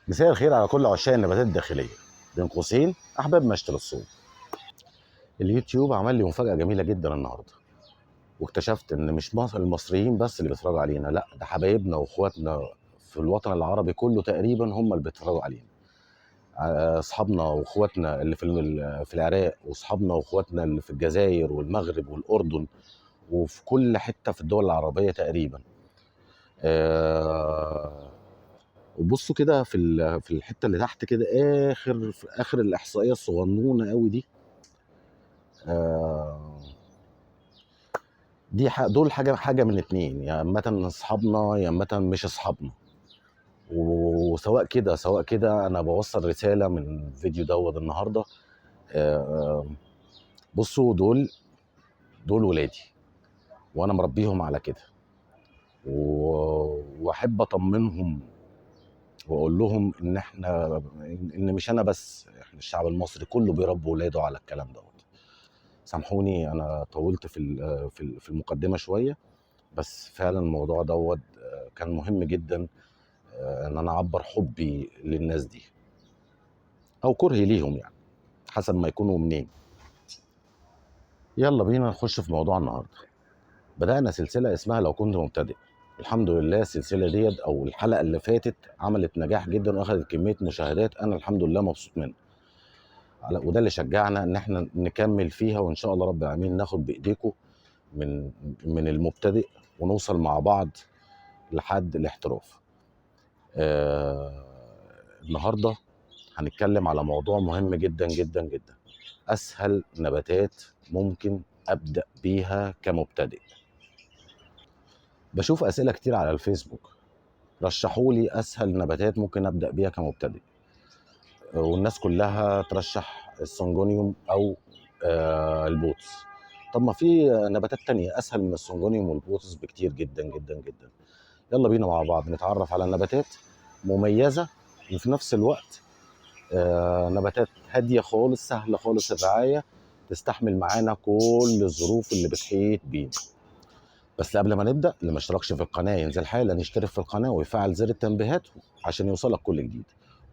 مساء الخير على كل عشاق النباتات الداخليه، بين قوسين احباب مشتل الصوب. اليوتيوب عمل لي مفاجاه جميله جدا النهارده، واكتشفت ان مش المصريين بس اللي بيتفرجوا علينا، لا ده حبايبنا واخواتنا في الوطن العربي كله تقريبا هم اللي بيتفرجوا علينا. اصحابنا واخواتنا اللي في العراق، واصحابنا واخواتنا اللي في الجزائر والمغرب والاردن، وفي كل حته في الدول العربيه تقريبا. آه، وبصوا كده في الحته اللي تحت كده، في اخر الاحصائيه الصغنونه قوي دي. آه، دول حاجه من اتنين، يا اما اصحابنا يا اما مش اصحابنا. وسواء كده سواء كده انا بوصل رساله من الفيديو دوت النهارده. آه، بصوا، دول ولادي، وانا مربيهم على كده. واحب اطمنهم واقول لهم ان مش انا بس، احنا الشعب المصري كله بيربي ولاده على الكلام دوت. سامحوني انا طولت في المقدمه شويه، بس فعلا الموضوع دوت كان مهم جدا، ان انا اعبر حبي للناس دي او كرهي ليهم، يعني حسب ما يكونوا منين. يلا بينا نخش في موضوع النهارده. بدأنا سلسله اسمها لو كنت مبتدئ. الحمد لله السلسله ديت او الحلقه اللي فاتت عملت نجاح جدا واخدت كميه مشاهدات، انا الحمد لله مبسوط منها. وده اللي شجعنا ان احنا نكمل فيها، وان شاء الله رب العالمين ناخد بايديكم من المبتدئ ونوصل مع بعض لحد الاحتراف. النهارده هنتكلم على موضوع مهم جدا جدا جدا. اسهل نباتات ممكن ابدا بيها كمبتدئ. بشوف اسئله كتير على الفيسبوك، رشحوا لي اسهل نباتات ممكن ابدا بيها كمبتدئ. والناس كلها ترشح السنجونيوم او البوتس. طب ما في نباتات تانية اسهل من السنجونيوم والبوتس بكتير جدا جدا جدا. يلا بينا مع بعض نتعرف على نباتات مميزة، وفي نفس الوقت نباتات هادية خالص، سهلة خالص الرعاية، تستحمل معانا كل الظروف اللي بتحيط بينا. بس قبل ما نبدأ، اللي ما اشتركش في القناة ينزل حالا يشترك في القناة ويفعل زر التنبيهات عشان يوصلك كل جديد.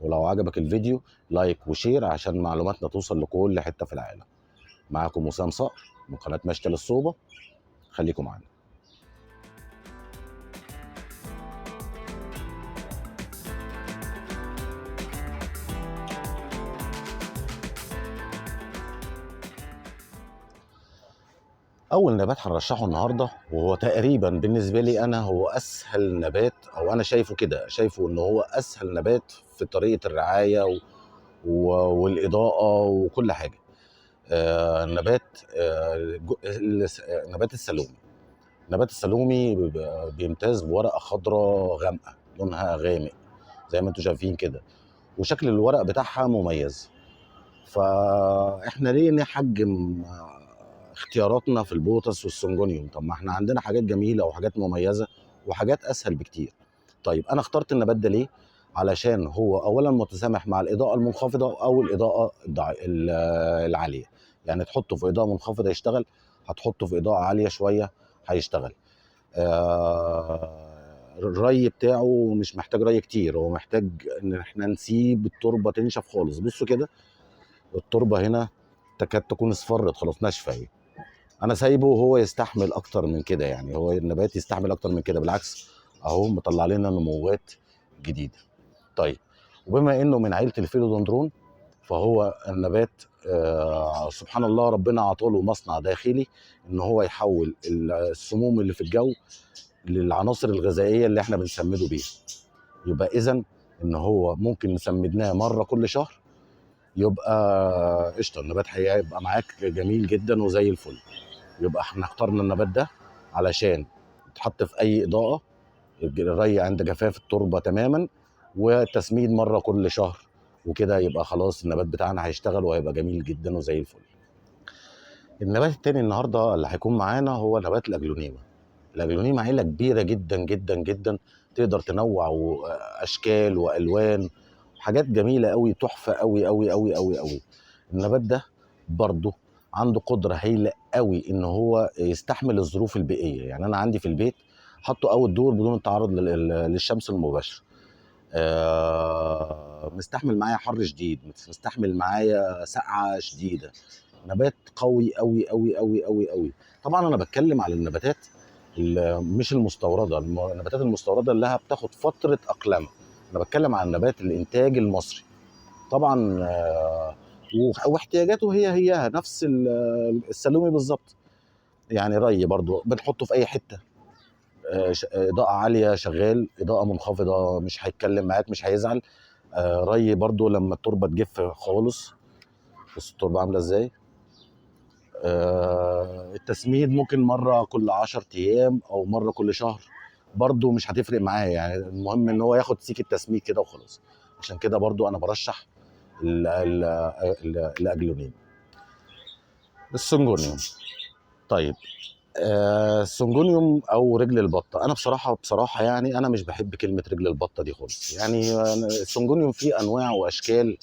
ولو عجبك الفيديو لايك وشير عشان معلوماتنا توصل لكل حتة في العالم. معاكم وسام صقر من قناة مشتل الصوبة، خليكم معانا. اول نبات هنرشحه النهارده، وهو تقريبا بالنسبه لي انا هو اسهل نبات، او انا شايفه كده، شايفه ان هو اسهل نبات في طريقه الرعايه والاضاءه وكل حاجه. نبات نبات السلومي. نبات السلومي بيمتاز بورقه خضراء غامقه، لونها غامق زي ما انتم شايفين كده، وشكل الورق بتاعها مميز. فاحنا ليه نحجم اختياراتنا في البوتس والسنجونيوم؟ طب ما احنا عندنا حاجات جميله وحاجات مميزه وحاجات اسهل بكتير. طيب انا اخترت النبات ده ليه؟ علشان هو اولا متسامح مع الاضاءه المنخفضه او الاضاءه العاليه. يعني تحطه في اضاءه منخفضه يشتغل، هتحطه في اضاءه عاليه شويه هيشتغل. الري بتاعه مش محتاج ري كتير، هو محتاج ان احنا نسيب التربه تنشف خالص. بصوا كده، التربه هنا تكاد تكون اصفرت خلاص، ناشفه اهي. انا سايبه وهو يستحمل اكتر من كده، يعني هو النبات يستحمل اكتر من كده، بالعكس اهو مطلع لنا نموات جديده. طيب، وبما انه من عيله الفيلودندرون، فهو النبات سبحان الله ربنا عطاله مصنع داخلي ان هو يحول السموم اللي في الجو للعناصر الغذائيه اللي احنا بنسمده بيها. يبقى اذا ان هو ممكن نسمدناه مره كل شهر، يبقى قشطه، النبات هيبقى معاك جميل جدا وزي الفل. يبقى احنا اخترنا النبات ده علشان يتحط في اي اضاءه، الري عند جفاف التربه تماما، وتسميد مره كل شهر، وكده يبقى خلاص النبات بتاعنا هيشتغل وهيبقى جميل جدا وزي الفل. النبات التاني النهارده اللي هيكون معانا هو نبات الاجلونيما. الاجلونيما عيله كبيره جدا جدا جدا، تقدر تنوع اشكال والوان، حاجات جميله قوي، تحفه قوي قوي قوي قوي قوي. النبات ده برضه عنده قدره هايله قوي ان هو يستحمل الظروف البيئيه. يعني انا عندي في البيت حطه اول دور بدون التعرض للشمس المباشره. مستحمل معايا حر شديد، مستحمل معايا سقعه شديده. نبات قوي قوي قوي قوي قوي قوي. طبعا انا بتكلم على النباتات مش المستورده، النباتات المستورده اللي بتاخد فتره اقلام. انا بتكلم عن نبات الانتاج المصري. طبعا واحتياجاته هي نفس السلومي بالظبط. يعني ري برضو بنحطه في اي حته، اضاءه عاليه شغال، اضاءه منخفضه مش هيتكلم معاك مش هيزعل. ري برضو لما التربه تجف خالص. بص التربه عامله ازاي. التسميد ممكن مره كل 10 ايام او مره كل شهر، برضو مش هتفرق معايا. يعني المهم ان هو ياخد سيك التسميد كده وخلاص. عشان كده برضو انا برشح الاجلونين. السنجونيوم. طيب السنجونيوم او رجل البطه، انا بصراحه يعني انا مش بحب كلمه رجل البطه دي خالص. يعني السنجونيوم فيه انواع واشكال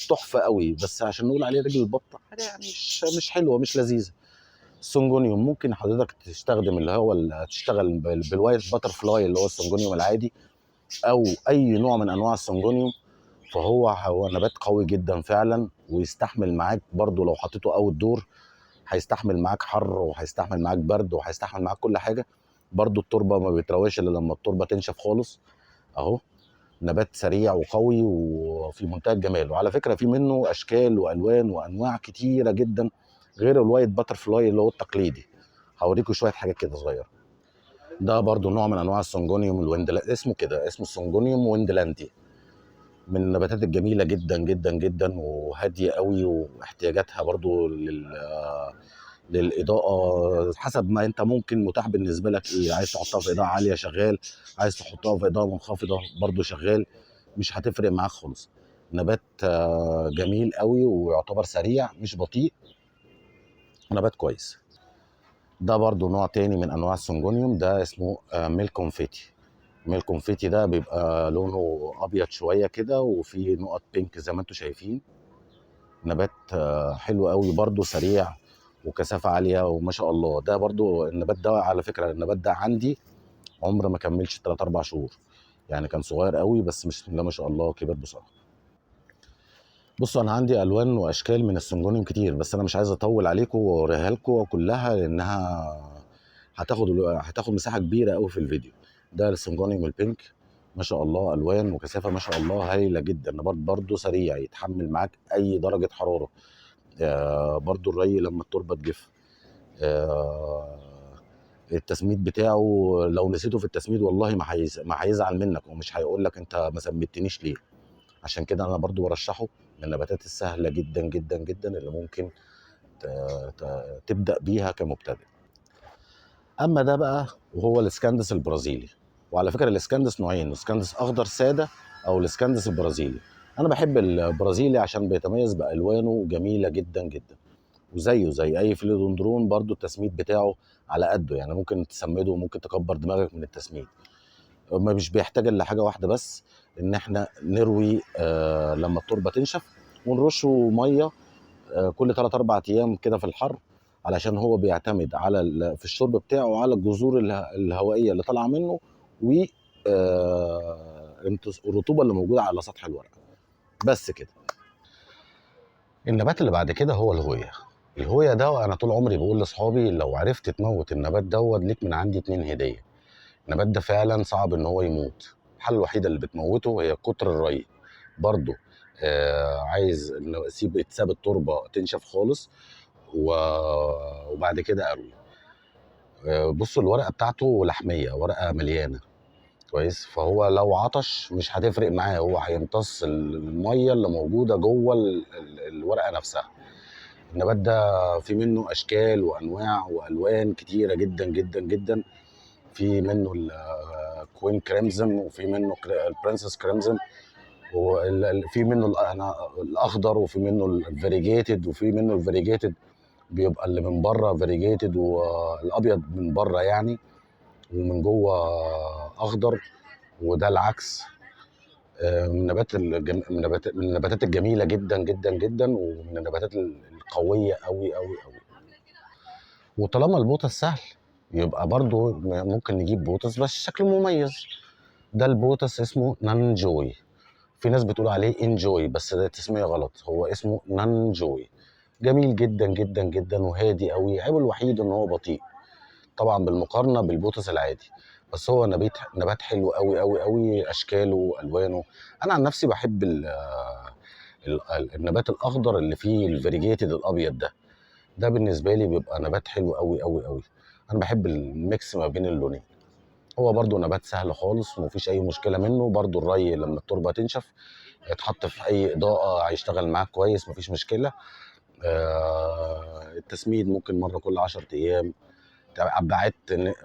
تحفه قوي، بس عشان نقول عليه رجل البطه حاجه يعني مش حلوه مش لذيذه. السنجونيوم ممكن حضرتك تستخدم اللي هو تشتغل بالوايت باتر فلاي اللي هو السنجونيوم العادي، او اي نوع من انواع السنجونيوم. فهو نبات قوي جدا فعلا، ويستحمل معاك برضو لو حطيته اوت دور. هيستحمل معاك حر وهيستحمل معاك برد وهيستحمل معاك كل حاجه. برضو التربه ما بيترواش الا لما التربه تنشف خالص. اهو نبات سريع وقوي وفي منتهى الجمال. وعلى فكره في منه اشكال والوان وانواع كتيره جدا غير الوايت باتر فلاي اللي هو التقليدي. هوريكم شويه حاجات كده صغيره. ده برضو نوع من انواع السنجونيوم اسمه كده، اسمه السنجونيوم ويندلاندي. من النباتات الجميله جدا جدا جدا وهاديه قوي، واحتياجاتها برضو للاضاءه حسب ما انت ممكن متاح بالنسبه لك ايه. عايز تحطها في اضاءه عاليه شغال، عايز تحطها في اضاءه منخفضه برضو شغال، مش هتفرق معاك خالص. نبات جميل قوي ويعتبر سريع مش بطيء، نبات كويس. ده برضو نوع تاني من انواع السنجونيوم، ده اسمه ميل كونفيتي. ميل كونفيتي ده بيبقى لونه ابيض شويه كده وفي نقط بينك زي ما انتم شايفين. نبات حلو قوي برضو سريع وكثافه عاليه وما شاء الله. ده برضو النبات ده على فكره النبات ده عندي عمر ما كملش 3 4 شهور. يعني كان صغير قوي بس بسم الله ما شاء الله كبر بسرعه. بصوا انا عندي الوان واشكال من السنجونيوم كتير، بس انا مش عايز اطول عليكم واوريها لكم كلها لانها هتاخد مساحه كبيره قوي في الفيديو. ده السنجونيوم البينك، ما شاء الله الوان وكثافه ما شاء الله هايله جدا. نبات برضو سريع يتحمل معاك اي درجه حراره. برضو الري لما التربه تجف. التسميد بتاعه لو نسيته في التسميد والله ما هيزعل منك ومش هيقول لك انت ما سميتنيش ليه. عشان كده انا برضو برشحه من النباتات السهله جدا جدا جدا اللي ممكن تبدا بيها كمبتدئ. اما ده بقى وهو الاسكندس البرازيلي. وعلى فكره الاسكندس نوعين، اسكندس اخضر ساده او الاسكندس البرازيلي. انا بحب البرازيلي عشان بيتميز بالوانه جميله جدا جدا، وزيه زي اي فيلودندرون برضو التسميد بتاعه على قده. يعني ممكن تسمده وممكن تكبر دماغك من التسميد. ما مش بيحتاج الا حاجه واحده بس، ان احنا نروي لما التربه تنشف ونرشه ميه كل 3 4 ايام كده في الحر. علشان هو بيعتمد على في الشرب بتاعه على الجذور الهوائيه اللي طالعه منه و الرطوبه اللي موجوده على سطح الورقه. بس كده. النبات اللي بعد كده هو الهوية. الهوية ده انا طول عمري بقول لاصحابي لو عرفت تموت النبات دوت ليك من عندي 2 هديه. النبات ده فعلا صعب ان هو يموت. الحل الوحيده اللي بتموته هي كتر الري. برضو عايز انه تساب التربه تنشف خالص وبعد كده اروي. بصوا الورقه بتاعته لحميه، ورقه مليانه كويس. فهو لو عطش مش هتفرق معاه، هو هيمتص الميه اللي موجوده جوه الورقه نفسها. النبات ده في منه اشكال وانواع والوان كتيره جدا جدا جدا. في منه الكوين كريمزون وفي منه البرنسس كريمزون وفي منه الاخضر وفي منه الفاريجيتد وفي منه الفاريجيتد بيبقى اللي من بره فاريجيتد والابيض من بره يعني ومن جوه اخضر، وده العكس. من النباتات الجميله جدا جدا جدا ومن النباتات القويه قوي قوي قوي. وطالما البوتس سهل يبقى برضو ممكن نجيب بوتس بس شكله مميز. ده البوتس اسمه نانجوي. في ناس بتقول عليه انجوي بس ده تسمية غلط، هو اسمه نانجوي. جميل جدا جدا جدا وهادي قوي، عيبه الوحيد ان هو بطيء طبعا بالمقارنه بالبوتس العادي، بس هو نبات حلو قوي قوي قوي، اشكاله والوانه. انا عن نفسي بحب النبات الاخضر اللي فيه الفاريجيتد الابيض ده بالنسبه لي بيبقى نبات حلو قوي قوي قوي. انا بحب الميكس ما بين اللونين. هو برضو نبات سهل خالص ومفيش اي مشكله منه، برضو الري لما التربه تنشف يتحط في اي اضاءه هيشتغل معاك كويس مفيش مشكله. التسميد ممكن مره كل 10 ايام.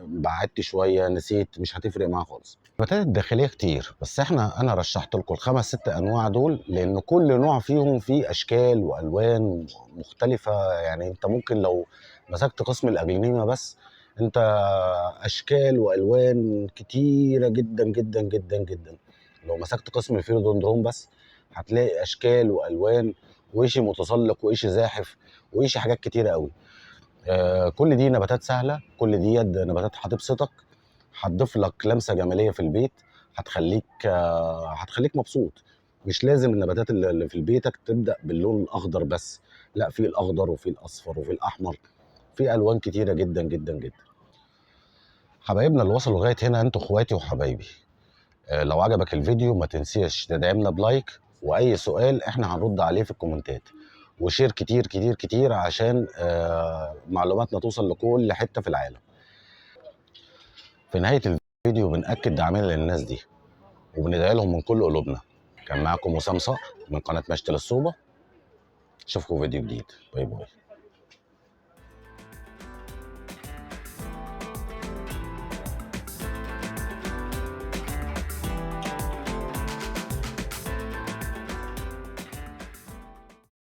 بعدت شويه نسيت، مش هتفرق معاه خالص. النباتات الداخليه كتير، بس انا رشحت لكم الخمس ست انواع دول لان كل نوع فيهم فيه اشكال والوان مختلفه. يعني انت ممكن لو مسكت قسم الاجليمه بس، انت اشكال والوان كتيره جدا جدا جدا جدا. لو مسكت قسم الفيلودندرون بس هتلاقي اشكال والوان، وإشي متسلق وإشي زاحف وإشي حاجات كتيره قوي. كل دي نباتات سهله، كل دي نباتات هتبسطك، هتضيف لك لمسه جماليه في البيت، هتخليك مبسوط. مش لازم النباتات اللي في بيتك تبدا باللون الاخضر بس، لا، في الاخضر وفي الاصفر وفي الاحمر، في الوان كتيره جدا جدا جدا. حبايبنا اللي وصلوا لغايه هنا انتوا اخواتي وحبايبي. لو عجبك الفيديو ما تنسيش تدعمنا بلايك، واي سؤال احنا هنرد عليه في الكومنتات، وشير كتير كتير كتير عشان معلوماتنا توصل لكل حته في العالم. في نهايه الفيديو بنأكد دعمنا للناس دي وبندعي لهم من كل قلوبنا. كان معكم وسام صقر من قناه مشتل الصوبه. اشوفكم فيديو جديد. باي باي.